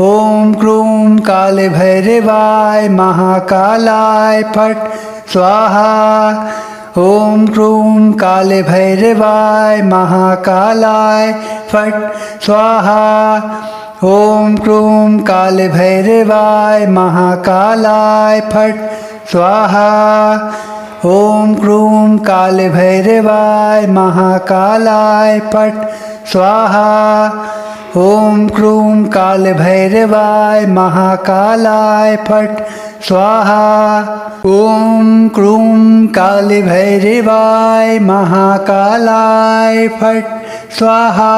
ॐ क्रूं काले भैरवाय महाकालाय फट् स्वाहा। ॐ क्रूं काले भैरवाय महाकालाय फट् स्वाहा। ॐ क्रूं काले भैरवाय महाकालाय फट् स्वाहा। ॐ क्रूं काले भैरवाय महाकालाय फट् स्वाहा। ॐ क्रूं काले भैरवाय महाकालाय फट् स्वाहा। ॐ क्रूं काले भैरवाय महाकालाय फट् स्वाहा।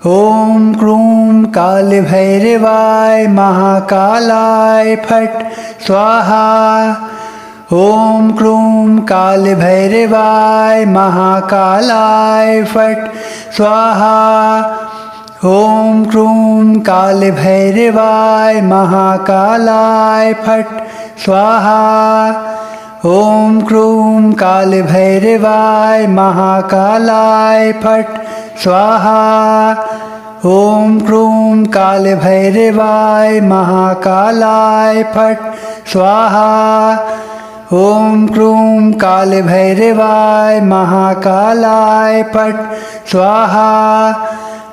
ॐ क्रूं काले भैरवाय महाकालाय फट् स्वाहा। ॐ क्रूं काले भैरवाय महाकालाय फट् स्वाहा। ॐ क्रूं काले भैरवाय महाकालाय फट् स्वाहा। ॐ क्रूं काले भैरवाय महाकालाय फट् स्वाहा। ॐ क्रूं काले भैरवाय महाकालाय फट् स्वाहा। ॐ क्रूं काले भैरवाय महाकालाय फट् स्वाहा।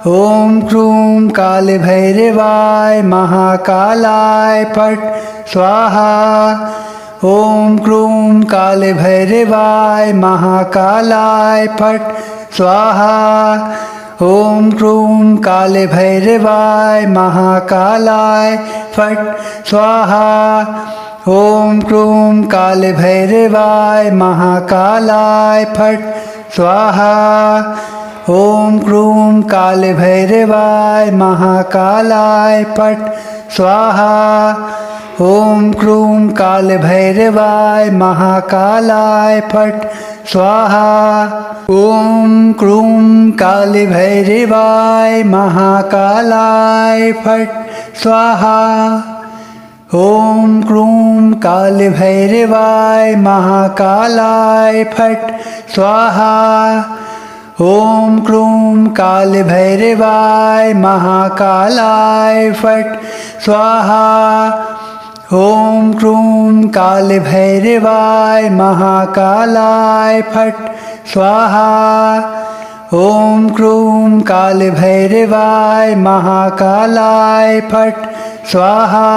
ॐ क्रूं काले भैरवाय महाकालाय फट् स्वाहा। ॐ क्रूं काले भैरवाय महाकालाय फट् स्वाहा। ॐ क्रूं काले भैरवाय महाकालाय फट् स्वाहा। ॐ क्रूं काले भैरवाय महाकालाय फट् स्वाहा। ॐ क्रूं काले भैरवाय महाकालाय फट् स्वाहा। ॐ क्रूं काले भैरवाय महाकालाय फट् स्वाहा। ॐ क्रूं काले भैरवाय महाकालाय फट् स्वाहा। ॐ क्रूं काले भैरवाय महाकालाय फट् स्वाहा। ॐ क्रूं काले भैरवाय महाकालाय फट् स्वाहा। ॐ क्रूं काले भैरवाय महाकालाय फट् स्वाहा। ॐ क्रूं काले भैरवाय महाकालाय फट् स्वाहा।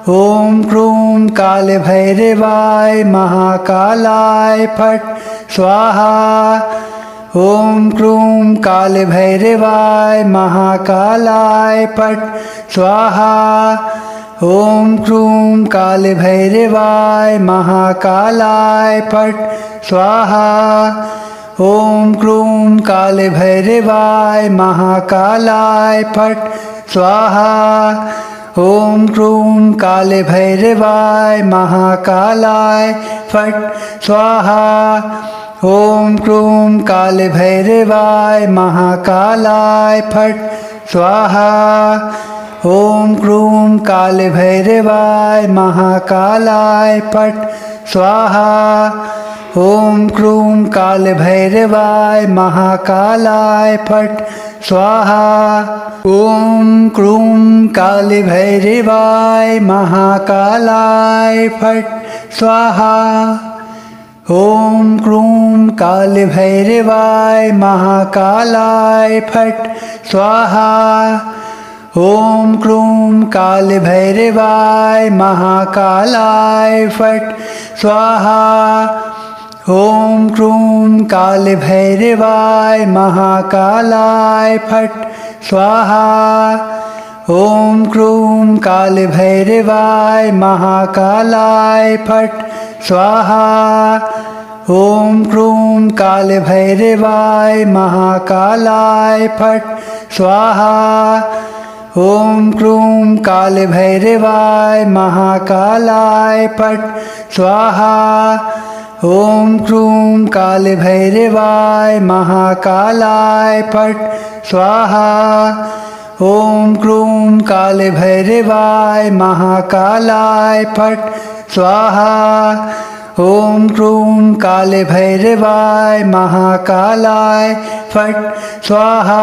ॐ क्रूं काले भैरवाय महाकालाय फट् स्वाहा। ॐ क्रूं काले भैरवाय महाकालाय फट् स्वाहा। ॐ क्रूं काले भैरवाय महाकालाय फट् स्वाहा। ॐ क्रूं काले भैरवाय महाकालाय फट् स्वाहा। ॐ क्रूं काले भैरवाय महाकालाय फट् स्वाहा। ॐ क्रूं काले भैरवाय महाकालाय फट् स्वाहा। ॐ क्रूं काले भैरवाय महाकालाय फट् स्वाहा। ॐ क्रूं काले भैरवाय महाकालाय फट् स्वाहा। ॐ क्रूं काले भैरवाय महाकालाय फट् स्वाहा। ॐ क्रूं काले भैरवाय महाकालाय फट् स्वाहा। ॐ क्रूं काले भैरवाय महाकालाय फट् स्वाहा। ॐ क्रूं काले भैरवाय महाकालाय फट् स्वाहा। ॐ क्रूं काले भैरवाय महाकालाय फट् स्वाहा। ॐ क्रूं काले भैरवाय महाकालाय फट् स्वाहा। ॐ क्रूं काले भैरवाय महाकालाय फट् स्वाहा। ॐ क्रूं काले भैरवाय महाकालाय फट् स्वाहा। ॐ क्रूं काले भैरवाय महाकालाय फट् स्वाहा। ॐ क्रूं काले भैरवाय महाकालाय फट् स्वाहा।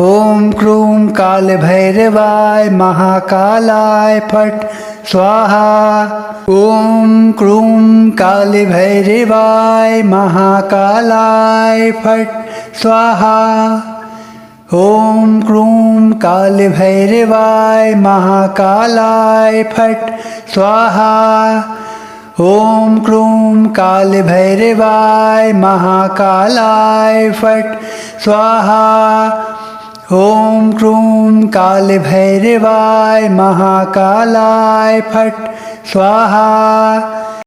ॐ क्रूं कालभैरवाय महाकालाय फट् स्वाहा ॐ क्रूं कालभैरवाय महाकालाय फट् स्वाहा ॐ क्रूं कालभैरवाय महाकालाय फट् स्वाहा ॐ क्रूं कालभैरवाय महाकालाय फट् स्वाहा ॐ क्रूं कालभैरवाय महाकालाय फट् स्वाहा